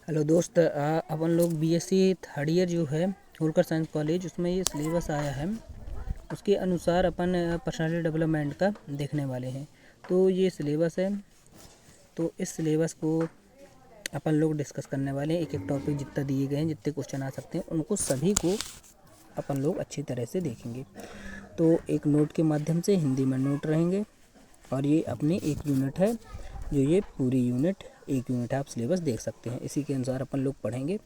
Hello दोस्त, अपन लोग BSc third year जो है होलकर साइंस कॉलेज, उसमें ये सिलेबस आया है। उसके अनुसार अपन पर्सनालिटी डेवलपमेंट का देखने वाले हैं। तो ये सिलेबस है, तो इस सिलेबस को अपन लोग डिस्कस करने वाले हैं। एक एक टॉपिक जितना दिए गए हैं, जितने क्वेश्चन आ सकते हैं, उनको सभी को अपन लोग अच्छी तरह से देखेंगे। तो एक नोट के माध्यम से हिंदी में नोट रहेंगे, और ये अपनी एक यूनिट है, जो ये पूरी यूनिट एक यूनिट आप सिलेबस देख सकते हैं। इसी के अनुसार अपन लोग पढ़ेंगे।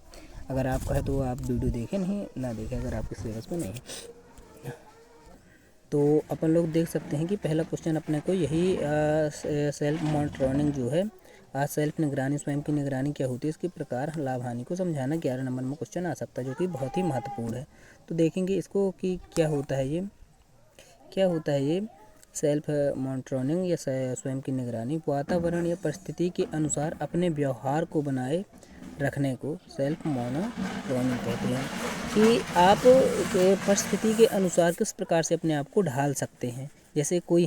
अगर आपका है तो आप वीडियो देखें, नहीं ना देखें अगर आपके सिलेबस में नहीं है। तो अपन लोग देख सकते हैं कि पहला क्वेश्चन अपने को यही सेल्फ मॉनिटरिंग जो है, सेल्फ निगरानी, स्वयं की निगरानी क्या होती है, इसके प्रकार, लाभ हानि को समझाना 11 नंबर में क्वेश्चन आ सकता है, जो कि बहुत ही महत्वपूर्ण है। तो देखेंगे इसको कि क्या होता है ये सेल्फ मॉनिटरिंग या स्वयं की निगरानी। वातावरण या परिस्थिति के अनुसार अपने व्यवहार को बनाए रखने को सेल्फ मॉनिटरिंग कहते हैं, कि आप परिस्थिति के अनुसार किस प्रकार से अपने आप को ढाल सकते हैं। जैसे कोई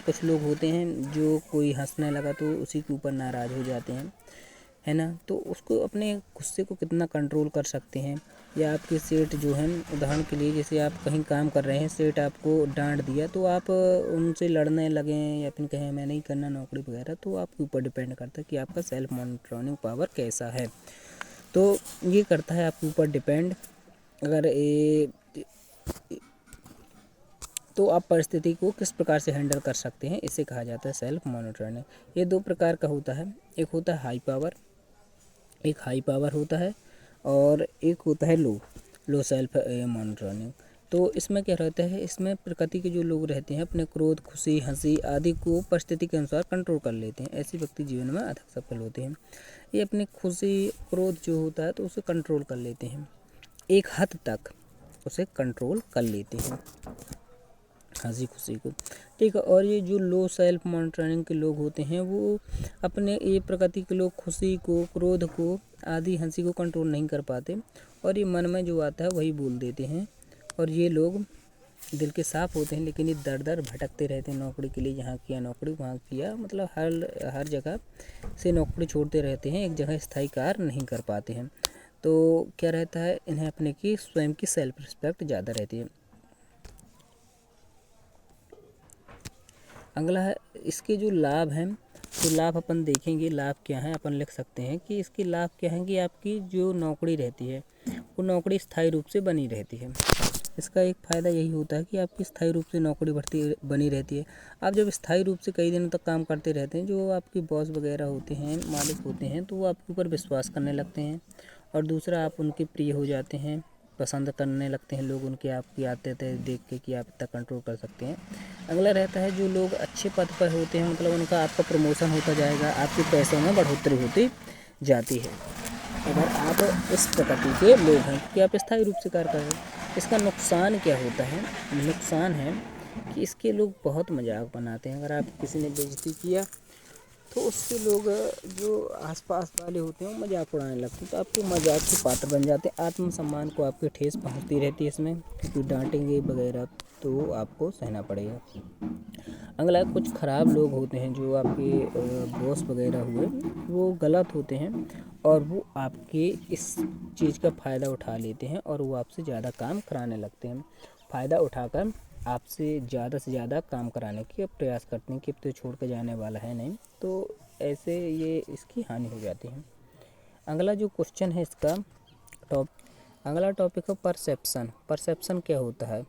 कुछ लोग होते हैं जो कोई हंसने लगा तो उसी के ऊपर नाराज़ हो जाते हैं, है ना। तो उसको अपने गुस्से को कितना कंट्रोल कर सकते हैं। या आपके सेठ जो हैं, उदाहरण के लिए जैसे आप कहीं काम कर रहे हैं, सेठ आपको डांट दिया तो आप उनसे लड़ने लगें या फिर कहें मैं नहीं करना नौकरी वगैरह, तो आपके ऊपर डिपेंड करता है कि आपका सेल्फ मॉनिटरिंग पावर कैसा है। तो ये करता है आपके ऊपर डिपेंड। अगर तो आप परिस्थिति को किस प्रकार से हैंडल कर सकते हैं, इसे कहा जाता है सेल्फ मॉनिटरिंग। ये दो प्रकार का होता है, एक होता है हाई पावर होता है, और एक होता है लो सेल्फ मॉनिटरिंग। तो इसमें क्या रहता है, इसमें प्रकृति के जो लोग रहते हैं अपने क्रोध, खुशी, हंसी आदि को परिस्थिति के अनुसार कंट्रोल कर लेते हैं। ऐसे व्यक्ति जीवन में अधिक सफल होते हैं। ये अपनी खुशी, क्रोध जो होता है तो उसे कंट्रोल कर लेते हैं, एक हद तक उसे कंट्रोल कर लेते हैं, हंसी खुशी को, ठीक है। और ये जो लो सेल्फ मॉनिटरिंग के लोग होते हैं, वो अपने ये प्रकृति के लोग खुशी को, क्रोध को आदि, हंसी को कंट्रोल नहीं कर पाते, और ये मन में जो आता है वही बोल देते हैं। और ये लोग दिल के साफ होते हैं, लेकिन ये दर दर भटकते रहते हैं नौकरी के लिए। यहाँ किया नौकरी, वहाँ किया, मतलब हर जगह से नौकरी छोड़ते रहते हैं, एक जगह स्थायी कार्य नहीं कर पाते हैं। तो क्या रहता है, इन्हें अपने की स्वयं की सेल्फ रिस्पेक्ट ज़्यादा रहती है। अगला है इसके जो लाभ हैं, तो लाभ अपन देखेंगे लाभ क्या है। अपन लिख सकते हैं कि इसके लाभ क्या हैं, कि आपकी जो नौकरी रहती है वो नौकरी स्थायी रूप से बनी रहती है। इसका एक फ़ायदा यही होता है कि आपकी स्थायी रूप से नौकरी बनी रहती है। आप जब स्थायी रूप से कई दिनों तक काम करते रहते हैं, जो आपके बॉस वगैरह होते हैं, मालिक होते हैं, तो वो आपके ऊपर विश्वास करने लगते हैं, और दूसरा आप उनके प्रिय हो जाते हैं, पसंद करने लगते हैं लोग उनके, आपकी आते देख के कि आप इतना कंट्रोल कर सकते हैं। अगला रहता है जो लोग अच्छे पद पर होते हैं, मतलब उनका आपका प्रमोशन होता जाएगा, आपके पैसों में बढ़ोतरी होती जाती है, अगर आप इस प्रकृति के लोग हैं कि आप स्थायी रूप से कार्य कर रहे हैं। इसका नुकसान क्या होता है, नुकसान है कि इसके लोग बहुत मजाक बनाते हैं। अगर आप किसी ने बेइज्जती किया तो उससे लोग जो आसपास वाले होते हैं वो मजाक उड़ाने लगते हैं, तो आपको मजाक के पात्र बन जाते हैं। आत्मसम्मान को आपके ठेस पहुंचती रहती है इसमें, क्योंकि डांटेंगे वगैरह तो आपको सहना पड़ेगा। अगला कुछ ख़राब लोग होते हैं, जो आपके बॉस वगैरह हुए, वो गलत होते हैं, और वो आपके इस चीज़ का फ़ायदा उठा लेते हैं, और वो आपसे ज़्यादा काम कराने लगते हैं। फ़ायदा उठाकर आपसे ज़्यादा से ज़्यादा काम कराने के प्रयास करते हैं कि अब तो छोड़ कर जाने वाला है नहीं, तो ऐसे ये इसकी हानि हो जाती है। अगला जो क्वेश्चन है इसका अगला टॉपिक है परसेप्शन क्या होता है,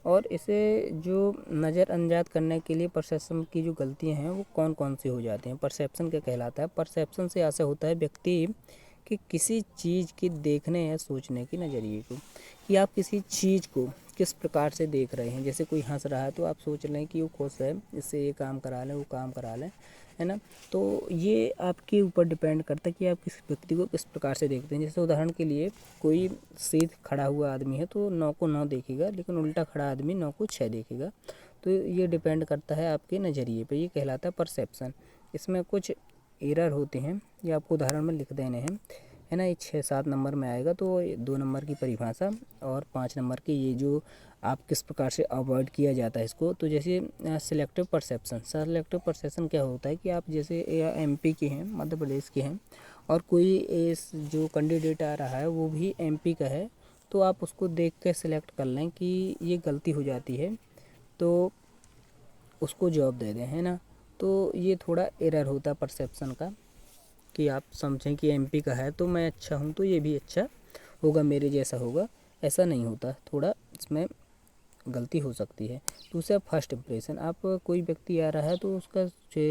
और इसे जो नज़रअंदाज करने के लिए परसेप्शन की जो गलतियां हैं वो कौन कौन सी हो जाती हैं। परसेप्शन क्या कहलाता है, परसेप्शन से ऐसा होता है व्यक्ति कि किसी चीज़ की देखने या सोचने की नज़रिए को, कि आप किसी चीज़ को किस प्रकार से देख रहे हैं। जैसे कोई हंस रहा है तो आप सोच लें कि वो खुश है, इससे ये काम करा लें, वो काम करा लें, है ना। तो ये आपके ऊपर डिपेंड करता है कि आप किस व्यक्ति को किस प्रकार से देखते हैं। जैसे उदाहरण के लिए कोई सीध खड़ा हुआ आदमी है तो 9 को 9 देखेगा, लेकिन उल्टा खड़ा आदमी 9 को 6 देखेगा। तो ये डिपेंड करता है आपके नज़रिए पे, ये कहलाता है परसेप्शन। इसमें कुछ एरर होते हैं, ये आपको उदाहरण में लिख देने हैं, है ना। ये 6-7 नंबर में आएगा, तो 2 नंबर की परिभाषा और 5 नंबर की ये जो आप किस प्रकार से अवॉइड किया जाता है इसको। तो जैसे सिलेक्टिव परसेप्शन क्या होता है, कि आप जैसे एमपी के हैं, मध्य प्रदेश के हैं, और कोई इस जो कैंडिडेट आ रहा है वो भी एमपी का है, तो आप उसको देख के सिलेक्ट कर लें कि ये गलती हो जाती है तो उसको जॉब दे दें, है ना। तो ये थोड़ा एरर होता है परसेप्शन का, कि आप समझें कि एमपी का है तो मैं अच्छा हूँ तो ये भी अच्छा होगा, मेरे जैसा होगा, ऐसा नहीं होता, थोड़ा इसमें गलती हो सकती है। दूसरा फर्स्ट इंप्रेशन, आप कोई व्यक्ति आ रहा है तो उसका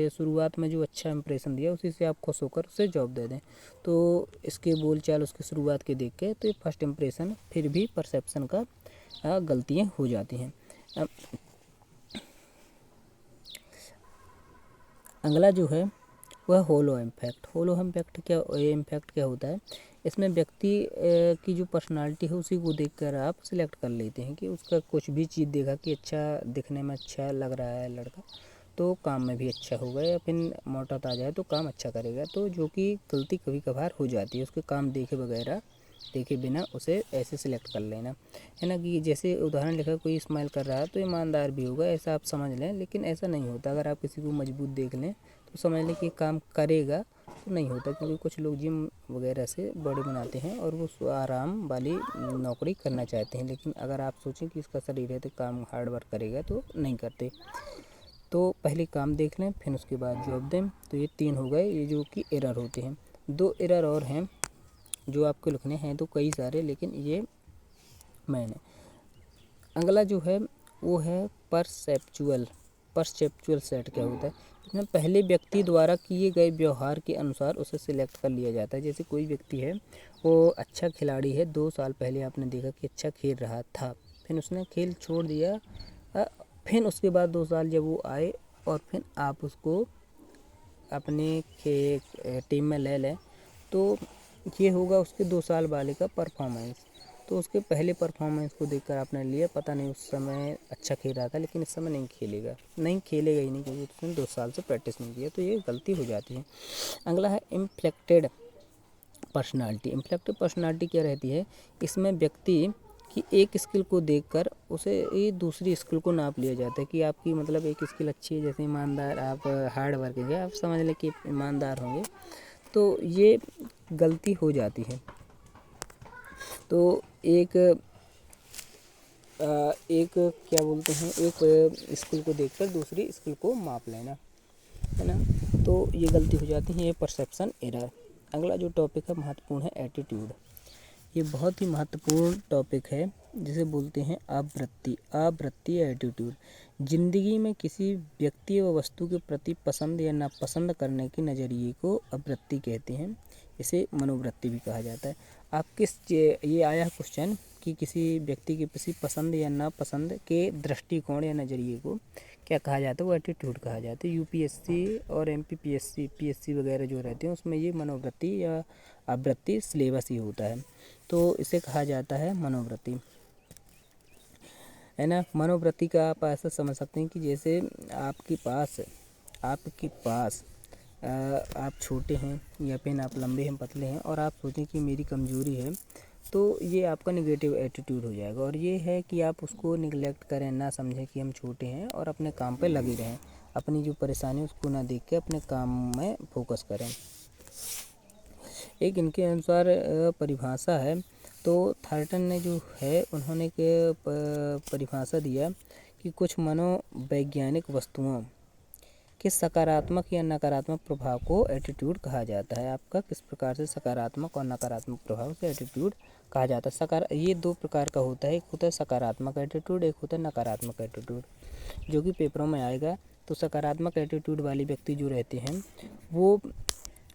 शुरुआत में जो अच्छा इंप्रेशन दिया उसी से आप खुश होकर उसे जॉब दे दें, तो इसके बोलचाल उसकी शुरुआत के देख के तो ये फर्स्ट इंप्रेशन फिर भी परसेप्शन का गलतियाँ हो जाती हैं। अगला जो है वह होलो इम्पैक्ट। होलो इम्पैक्ट क्या होता है, इसमें व्यक्ति की जो पर्सनालिटी है उसी को देखकर आप सिलेक्ट कर लेते हैं कि उसका कुछ भी चीज़ देखा कि अच्छा दिखने में अच्छा लग रहा है लड़का, तो काम में भी अच्छा होगा, या फिर मोटा ताजा है तो काम अच्छा करेगा, तो जो कि गलती कभी कभार हो जाती है, उसके काम देखे बिना उसे ऐसे सिलेक्ट कर लेना, है ना। कि जैसे उदाहरण लिखा कोई स्माइल कर रहा है तो ईमानदार भी होगा, ऐसा आप समझ लें, लेकिन ऐसा नहीं होता। अगर आप किसी को मजबूत देख लें तो समझ लें कि काम करेगा, तो नहीं होता, क्योंकि कुछ लोग जिम वगैरह से बॉडी बनाते हैं और वो आराम वाली नौकरी करना चाहते हैं, लेकिन अगर आप सोचें कि इसका शरीर है तो काम हार्ड वर्क करेगा, तो नहीं करते। तो पहले काम देख लें फिर उसके बाद जॉब दें। तो ये 3 हो गए ये जो कि एरर होते हैं। 2 एरर और हैं जो आपको लिखने हैं, तो कई सारे, लेकिन ये मैंने। अगला जो है वो है परसेप्चुअल सेट। क्या होता है, इसमें पहले व्यक्ति द्वारा किए गए व्यवहार के अनुसार उसे सिलेक्ट कर लिया जाता है। जैसे कोई व्यक्ति है वो अच्छा खिलाड़ी है, 2 साल पहले आपने देखा कि अच्छा खेल रहा था, फिर उसने खेल छोड़ दिया, फिर उसके बाद 2 साल जब वो आए और फिर आप उसको अपने टीम में ले लें, तो ये होगा उसके 2 साल वाले का परफॉर्मेंस। तो उसके पहले परफॉर्मेंस को देखकर आपने लिया, पता नहीं उस समय अच्छा खेल रहा था लेकिन इस समय नहीं खेलेगा ही नहीं, क्योंकि उसने 2 साल से प्रैक्टिस नहीं किया, तो ये गलती हो जाती है। अगला है इम्फ्लेक्टेड पर्सनालिटी क्या रहती है, इसमें व्यक्ति कि एक स्किल को देखकर उसे ये दूसरी स्किल को नाप लिया जाता है कि आपकी मतलब एक स्किल अच्छी है, जैसे ईमानदार, आप हार्ड वर्किंग है, आप समझ लें कि ईमानदार होंगे, तो ये गलती हो जाती है। तो एक क्या बोलते हैं, एक स्किल को देखकर दूसरी स्किल को माप लेना, है ना, तो ये गलती हो जाती है, ये परसेप्शन एरर। अगला जो टॉपिक है महत्वपूर्ण है एटीट्यूड। ये बहुत ही महत्वपूर्ण टॉपिक है, जिसे बोलते हैं आवृत्ति या एटीट्यूड। जिंदगी में किसी व्यक्ति व वस्तु के प्रति पसंद या नापसंद करने के नज़रिए को आवृत्ति कहते हैं, इसे मनोवृत्ति भी कहा जाता है। आप ये आया क्वेश्चन कि किसी व्यक्ति के प्रति पसंद या नापसंद के दृष्टिकोण या नज़रिए को क्या कहा जाता है, वो एटीट्यूड कहा जाता है। यूपीएससी और एमपीपीएससी पीएससी वगैरह जो रहते हैं उसमें ये मनोवृत्ति या आवृत्ति सिलेबस ही होता है, तो इसे कहा जाता है मनोवृत्ति, है ना। मनोवृत्ति का आप ऐसा समझ सकते हैं कि जैसे आपके पास आप छोटे हैं या फिर आप लंबे हैं पतले हैं और आप सोचें कि मेरी कमज़ोरी है, तो ये आपका नेगेटिव एटीट्यूड हो जाएगा। और ये है कि आप उसको निगलेक्ट करें, ना समझें कि हम छोटे हैं और अपने काम पे लगे रहें, अपनी जो परेशानी उसको ना देख के अपने काम में फोकस करें। एक इनके अनुसार परिभाषा है, तो थार्टन ने जो है उन्होंने एक परिभाषा दिया कि कुछ मनोवैज्ञानिक वस्तुओं के सकारात्मक या नकारात्मक प्रभाव को एटीट्यूड कहा जाता है। आपका किस प्रकार से सकारात्मक और नकारात्मक प्रभाव से एटीट्यूड कहा जाता है। ये 2 प्रकार का होता है, एक होता है सकारात्मक एटीट्यूड, एक होता है नकारात्मक एटीट्यूड, जो कि पेपरों में आएगा। तो सकारात्मक एटीट्यूड वाले व्यक्ति जो रहते हैं, वो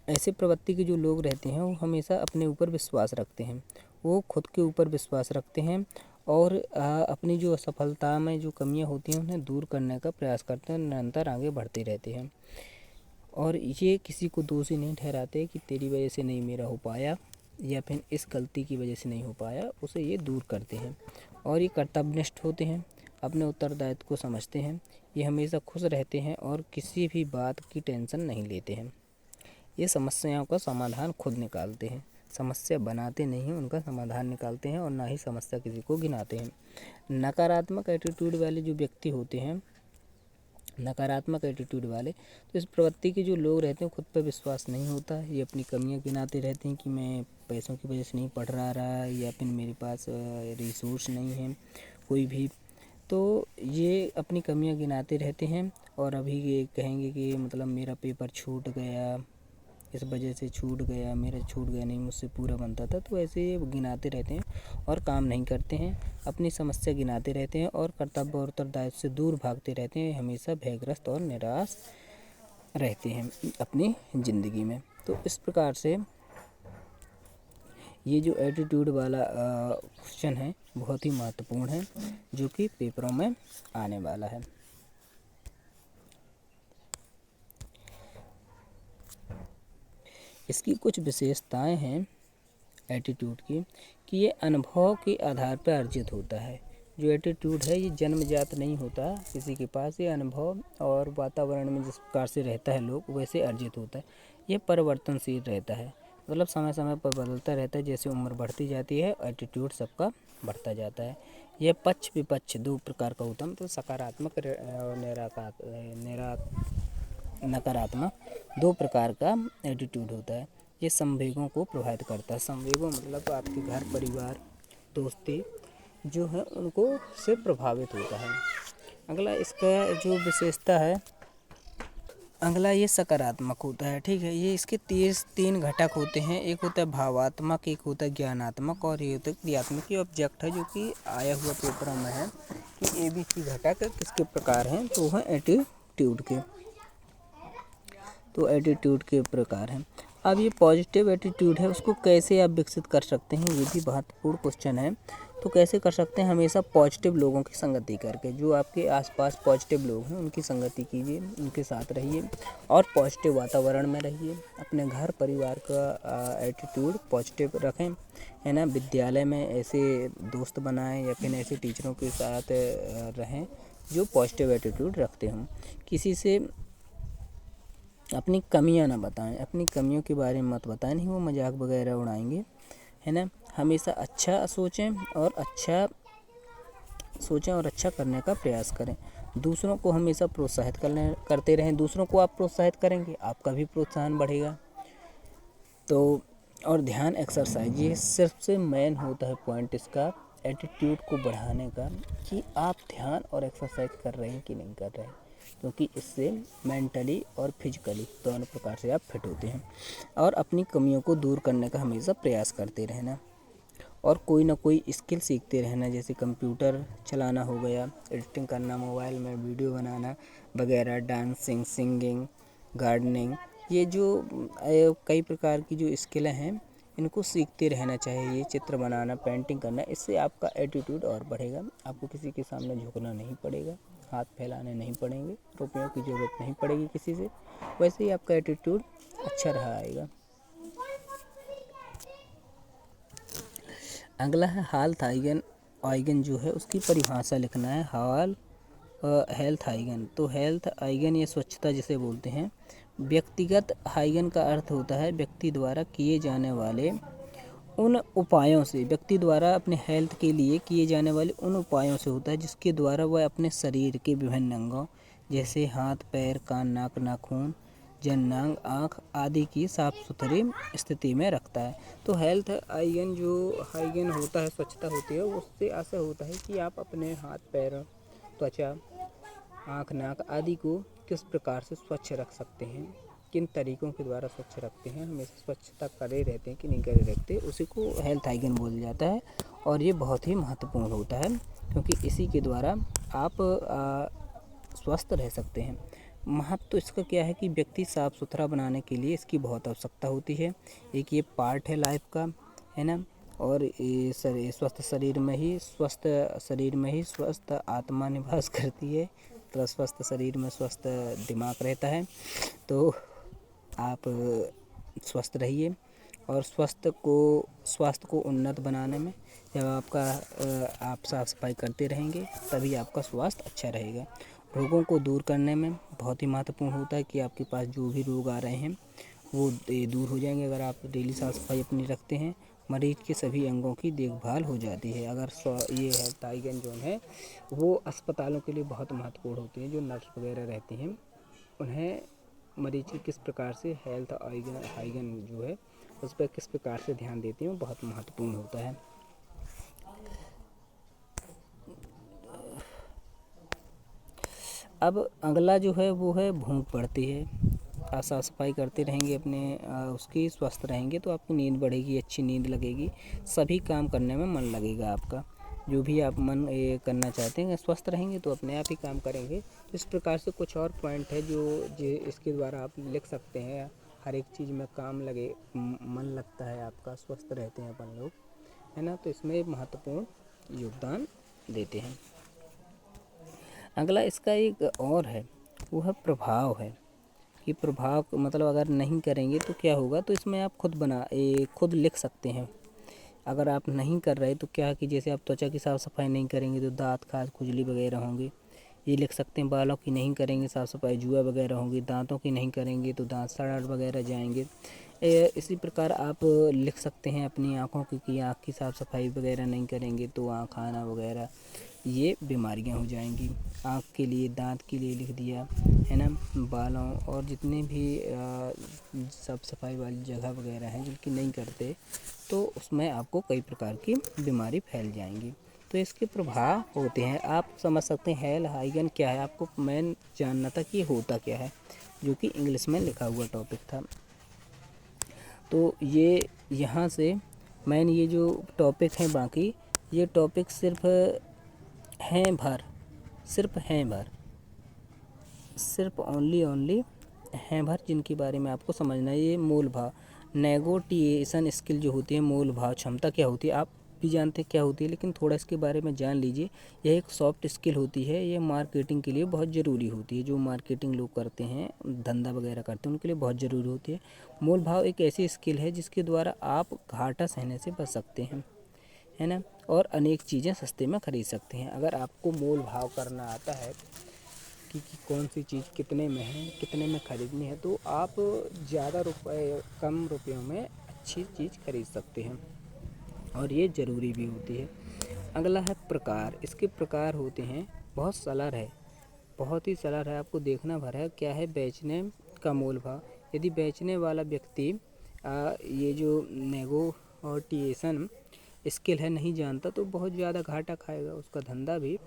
ऐसे प्रवृत्ति के जो लोग रहते हैं वो हमेशा अपने ऊपर विश्वास रखते हैं, वो खुद के ऊपर विश्वास रखते हैं और अपनी जो असफलता में जो कमियां होती हैं उन्हें दूर करने का प्रयास करते हैं, निरंतर आगे बढ़ते रहते हैं। और ये किसी को दोषी नहीं ठहराते कि तेरी वजह से नहीं मेरा हो पाया या फिर इस गलती की वजह से नहीं हो पाया, उसे ये दूर करते हैं। और ये कर्तव्यनिष्ठ होते हैं, अपने उत्तरदायित्व को समझते हैं, ये हमेशा खुश रहते हैं और किसी भी बात की टेंशन नहीं लेते हैं। ये समस्याओं का समाधान खुद निकालते हैं, समस्या बनाते नहीं हैं, उनका समाधान निकालते हैं और ना ही समस्या किसी को गिनाते हैं। नकारात्मक एटीट्यूड वाले जो व्यक्ति होते हैं नकारात्मक एटीट्यूड वाले, तो इस प्रवृत्ति के जो लोग रहते हैं खुद पर विश्वास नहीं होता, ये अपनी कमियां गिनाते रहते हैं कि मैं पैसों की वजह से नहीं पढ़ रहा या फिर मेरे पास रिसोर्स नहीं है कोई भी, तो ये अपनी कमियां गिनाते रहते हैं। और अभी ये कहेंगे कि मतलब मेरा पेपर छूट गया, इस वजह से छूट गया, मेरा छूट गया नहीं, मुझसे पूरा बनता था, तो ऐसे ये गिनाते रहते हैं और काम नहीं करते हैं, अपनी समस्या गिनाते रहते हैं और कर्तव्य और उत्तरदायित्व से दूर भागते रहते हैं, हमेशा भयग्रस्त और निराश रहते हैं अपनी ज़िंदगी में। तो इस प्रकार से ये जो एटीट्यूड वाला क्वेश्चन है बहुत ही महत्वपूर्ण है, जो कि पेपरों में आने वाला है। इसकी कुछ विशेषताएं हैं एटीट्यूड की कि ये अनुभव के आधार पर अर्जित होता है। जो एटीट्यूड है ये जन्मजात नहीं होता किसी के पास, ये अनुभव और वातावरण में जिस प्रकार से रहता है लोग वैसे अर्जित होता है। ये परिवर्तनशील रहता है, मतलब समय समय पर बदलता रहता है, जैसे उम्र बढ़ती जाती है एटीट्यूड सबका बढ़ता जाता है। यह पक्ष विपक्ष दो प्रकार का होता है, मतलब सकारात्मक और नकारात्मक दो प्रकार का एटीट्यूड होता है। ये संवेगों को प्रभावित करता है। संवेगों मतलब आपके घर परिवार दोस्ती जो है उनको से प्रभावित होता है। अगला इसका जो विशेषता है, अगला ये सकारात्मक होता है, ठीक है। ये इसके 3 घटक होते हैं, एक होता है भावात्मक, एक होता है ज्ञानात्मक और ये होता है क्रियात्मक। ये ऑब्जेक्ट है जो कि आया हुआ पेपर में है कि ABC घटक किसके प्रकार हैं, तो है एटीट्यूड के, तो एटीट्यूड के प्रकार हैं। अब ये पॉजिटिव एटीट्यूड है, उसको कैसे आप विकसित कर सकते हैं, ये भी महत्वपूर्ण क्वेश्चन है। तो कैसे कर सकते हैं, हमेशा पॉजिटिव लोगों की संगति करके, जो आपके आसपास पॉजिटिव लोग हैं उनकी संगति कीजिए, उनके साथ रहिए और पॉजिटिव वातावरण में रहिए। अपने घर परिवार का एटीट्यूड पॉजिटिव रखें, है ना। विद्यालय में ऐसे दोस्त बनाएं या फिर ऐसे टीचरों के साथ रहें जो पॉजिटिव एटीट्यूड रखते हों। किसी से अपनी कमियां ना बताएं, अपनी कमियों के बारे में मत बताएं, नहीं वो मजाक वगैरह उड़ाएंगे, है ना। हमेशा अच्छा सोचें और अच्छा करने का प्रयास करें। दूसरों को हमेशा प्रोत्साहित करते रहें। दूसरों को आप प्रोत्साहित करेंगे आपका भी प्रोत्साहन बढ़ेगा। तो और ध्यान एक्सरसाइज, ये सिर्फ से मेन होता है पॉइंट इसका एटीट्यूड को बढ़ाने का, कि आप ध्यान और एक्सरसाइज कर रहे हैं कि नहीं कर रहे हैं, क्योंकि इससे मेंटली और फिजिकली दोनों प्रकार से आप फिट होते हैं। और अपनी कमियों को दूर करने का हमेशा प्रयास करते रहना और कोई ना कोई स्किल सीखते रहना, जैसे कंप्यूटर चलाना हो गया, एडिटिंग करना, मोबाइल में वीडियो बनाना वगैरह, डांसिंग, सिंगिंग, गार्डनिंग, ये जो कई प्रकार की जो स्किलें हैं इनको सीखते रहना चाहिए। चित्र बनाना, पेंटिंग करना, इससे आपका एटीट्यूड और बढ़ेगा। आपको किसी के सामने झुकना नहीं पड़ेगा, हाथ फैलाने नहीं पड़ेंगे, रुपयों की ज़रूरत नहीं पड़ेगी किसी से, वैसे ही आपका एटीट्यूड अच्छा रहा आएगा। अगला है हेल्थ आइगन जो है उसकी परिभाषा लिखना है। हेल्थ आइगन, तो हेल्थ आइगन ये स्वच्छता जिसे बोलते हैं। व्यक्तिगत हाइगन का अर्थ होता है व्यक्ति द्वारा किए जाने वाले उन उपायों से, व्यक्ति द्वारा अपने हेल्थ के लिए किए जाने वाले उन उपायों से होता है जिसके द्वारा वह अपने शरीर के विभिन्न अंगों जैसे हाथ, पैर, कान, नाक, नाखून, जननांग, आँख आदि की साफ सुथरी स्थिति में रखता है। तो हेल्थ हाइगन जो हाइगन होता है, स्वच्छता होती है, उससे ऐसा होता है कि आप अपने हाथ, पैर, त्वचा, आँख, नाक आदि को किस प्रकार से स्वच्छ रख सकते हैं, किन तरीकों के द्वारा स्वच्छ रखते हैं, हमेशा स्वच्छता करे रहते हैं कि नहीं करे रखते, उसी को हेल्थ हाइगन बोला जाता है। और ये बहुत ही महत्वपूर्ण होता है क्योंकि इसी के द्वारा आप स्वस्थ रह सकते हैं। महत्व इसका क्या है कि व्यक्ति साफ़ सुथरा बनाने के लिए इसकी बहुत आवश्यकता होती है। एक ये पार्ट है लाइफ का, है ना। और ये स्वस्थ शरीर में ही स्वस्थ आत्मा निवास करती है, तो स्वस्थ शरीर में स्वस्थ दिमाग रहता है। तो आप स्वस्थ रहिए और स्वास्थ्य को उन्नत बनाने में जब आप साफ सफाई करते रहेंगे तभी आपका स्वास्थ्य अच्छा रहेगा। रोगों को दूर करने में बहुत ही महत्वपूर्ण होता है कि आपके पास जो भी रोग आ रहे हैं वो दूर हो जाएंगे अगर आप डेली साफ सफाई अपनी रखते हैं। मरीज के सभी अंगों की देखभाल हो जाती है। अगर ये हेल्थ हाइजीन जो है वो अस्पतालों के लिए बहुत महत्वपूर्ण होती है। जो नर्स वगैरह रहती हैं उन्हें मरीज की किस प्रकार से हेल्थ हाइजीन जो है उस पर किस प्रकार से ध्यान देती हैं वो बहुत महत्वपूर्ण होता है। अब अगला जो है वो है भूख पड़ती है। आप साफ सफाई करते रहेंगे अपने उसकी, स्वस्थ रहेंगे तो आपकी नींद बढ़ेगी, अच्छी नींद लगेगी, सभी काम करने में मन लगेगा आपका। जो भी आप मन ये करना चाहते हैं, स्वस्थ रहेंगे तो अपने आप ही काम करेंगे। तो इस प्रकार से कुछ और पॉइंट है जो इसके द्वारा आप लिख सकते हैं। हर एक चीज़ में काम लगे, मन लगता है आपका, स्वस्थ रहते हैं अपन लोग, है ना। तो इसमें महत्वपूर्ण योगदान देते हैं। अगला इसका एक और है, वो है प्रभाव है कि प्रभाव मतलब अगर नहीं करेंगे तो क्या होगा। तो इसमें आप खुद लिख सकते हैं। अगर आप नहीं कर रहे तो क्या कि जैसे आप त्वचा की साफ़ सफाई नहीं करेंगे तो दांत खाज खुजली वगैरह होंगे, ये लिख सकते हैं। बालों की नहीं करेंगे साफ़ सफाई, जुआ वगैरह होंगी। दांतों की नहीं करेंगे तो दांत सड़ वगैरह जाएंगे। इसी प्रकार आप लिख सकते हैं अपनी आँखों की कि आँख की साफ़ सफाई वगैरह नहीं करेंगे तो आँख आना वगैरह ये बीमारियां हो जाएंगी। आँख के लिए, दांत के लिए लिख दिया, है ना। बालों और जितने भी साफ सफाई वाली जगह वगैरह हैं जिनकी नहीं करते तो उसमें आपको कई प्रकार की बीमारी फैल जाएंगी। तो इसके प्रभाव होते हैं, आप समझ सकते हैं। हेल्थ हाइजीन क्या है, आपको मेन जानना था कि होता क्या है, जो कि इंग्लिश में लिखा हुआ टॉपिक था। तो ये यहाँ से मेन ये जो टॉपिक हैं, बाकी ये टॉपिक सिर्फ ओनली हैं भर जिनके बारे में आपको समझना है। ये मूल भाव, नेगोटिएशन स्किल जो होती है, मूल भाव क्षमता क्या होती है आप भी जानते हैं क्या होती है, लेकिन थोड़ा इसके बारे में जान लीजिए। यह एक सॉफ्ट स्किल होती है, ये मार्केटिंग के लिए बहुत ज़रूरी होती है। जो मार्केटिंग लोग करते हैं, धंधा वगैरह करते हैं, उनके लिए बहुत ज़रूरी होती है। मूल भाव एक ऐसी स्किल है जिसके द्वारा आप घाटा सहने से बच सकते हैं, है ना, और अनेक चीज़ें सस्ते में ख़रीद सकते हैं। अगर आपको मोल भाव करना आता है कि कौन सी चीज़ कितने में है, कितने में ख़रीदनी है, तो आप ज़्यादा कम रुपयों में अच्छी चीज़ खरीद सकते हैं, और ये ज़रूरी भी होती है। अगला है प्रकार। इसके प्रकार होते हैं, बहुत सरल है, आपको देखना भर है। क्या है, बेचने का मोल भाव। यदि बेचने वाला व्यक्ति ये जो नेगोटिएशन स्किल है नहीं जानता तो बहुत ज़्यादा घाटा खाएगा, उसका धंधा भी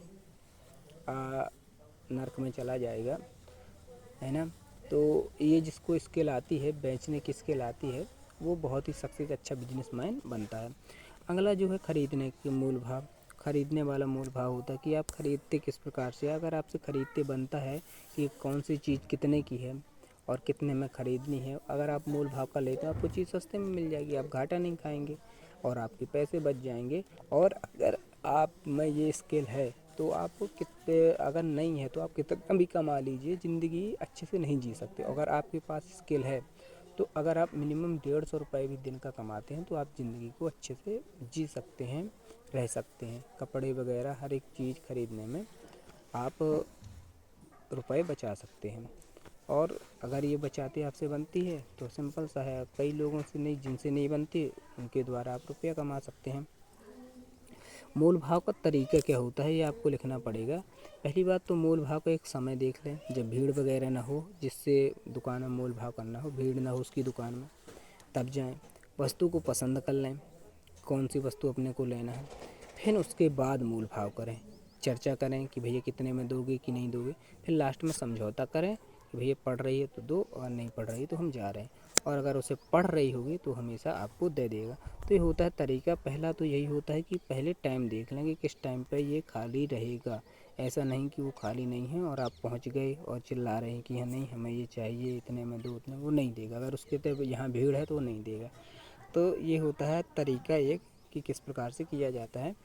नर्क में चला जाएगा, है ना। तो ये जिसको स्किल आती है, बेचने की स्किल आती है, वो बहुत ही सक्सेस अच्छा बिजनेसमैन बनता है। अगला जो है खरीदने के मूल भाव। खरीदने वाला मूल भाव होता है कि आप खरीदते किस प्रकार से। अगर आपसे खरीदते बनता है कि कौन सी चीज़ कितने की है और कितने में ख़रीदनी है, अगर आप मूल भाव का लेते हैं आपको चीज़ सस्ते में मिल जाएगी, आप घाटा नहीं खाएंगे और आपके पैसे बच जाएंगे। और अगर आप में ये स्किल है तो आपको कितने, अगर नहीं है तो आप कितना भी कमा लीजिए, ज़िंदगी अच्छे से नहीं जी सकते। अगर आपके पास स्किल है तो अगर आप मिनिमम 150 रुपये भी दिन का कमाते हैं तो आप ज़िंदगी को अच्छे से जी सकते हैं, रह सकते हैं। कपड़े वगैरह हर एक चीज़ खरीदने में आप रुपए बचा सकते हैं। और अगर ये बचाते आपसे बनती है तो सिंपल सा है, कई लोगों से नहीं, जिनसे नहीं बनती उनके द्वारा आप रुपया कमा सकते हैं। मूल भाव का तरीका क्या होता है ये आपको लिखना पड़ेगा। पहली बात तो मूल भाव का एक समय देख लें, जब भीड़ वगैरह ना हो, जिससे दुकान में मूल भाव करना हो, भीड़ ना हो उसकी दुकान में, तब जाएं। वस्तु को पसंद कर लें, कौन सी वस्तु अपने को लेना है, फिर उसके बाद मूल भाव करें। चर्चा करें कि भैया कितने में दोगे कि नहीं दोगे, फिर लास्ट में समझौता करें कि भैया पढ़ रही है तो दो और नहीं पढ़ रही तो हम जा रहे हैं। और अगर उसे पढ़ रही होगी तो हमेशा आपको दे देगा। तो ये होता है तरीका। पहला तो यही होता है कि पहले टाइम देख लेंगे किस टाइम पे ये खाली रहेगा। ऐसा नहीं कि वो खाली नहीं है और आप पहुंच गए और चिल्ला रहे हैं कि हाँ नहीं हमें ये चाहिए, इतने में दो, इतने, वो नहीं देगा। अगर उसके तो यहाँ भीड़ है तो वो नहीं देगा। तो ये होता है तरीका एक कि किस प्रकार से किया जाता है।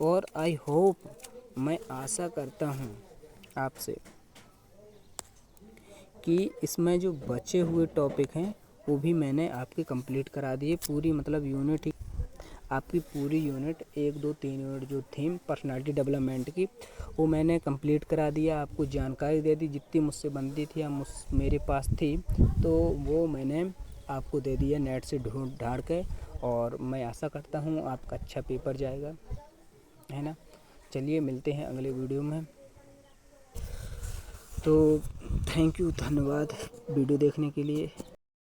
और आई होप, मैं आशा करता हूँ आपसे कि इसमें जो बचे हुए टॉपिक हैं वो भी मैंने आपके कंप्लीट करा दिए। पूरी मतलब यूनिट ही, आपकी पूरी यूनिट 1 2 3 यूनिट जो थीम पर्सनालिटी डेवलपमेंट की, वो मैंने कंप्लीट करा दिया। आपको जानकारी दे दी जितनी मुझसे बनती थी या मेरे पास थी, तो वो मैंने आपको दे दिया नेट से ढूंढ ढाड़ के। और मैं आशा करता हूँ आपका अच्छा पेपर जाएगा, है ना। चलिए मिलते हैं अगले वीडियो में। तो थैंक यू, धन्यवाद वीडियो देखने के लिए।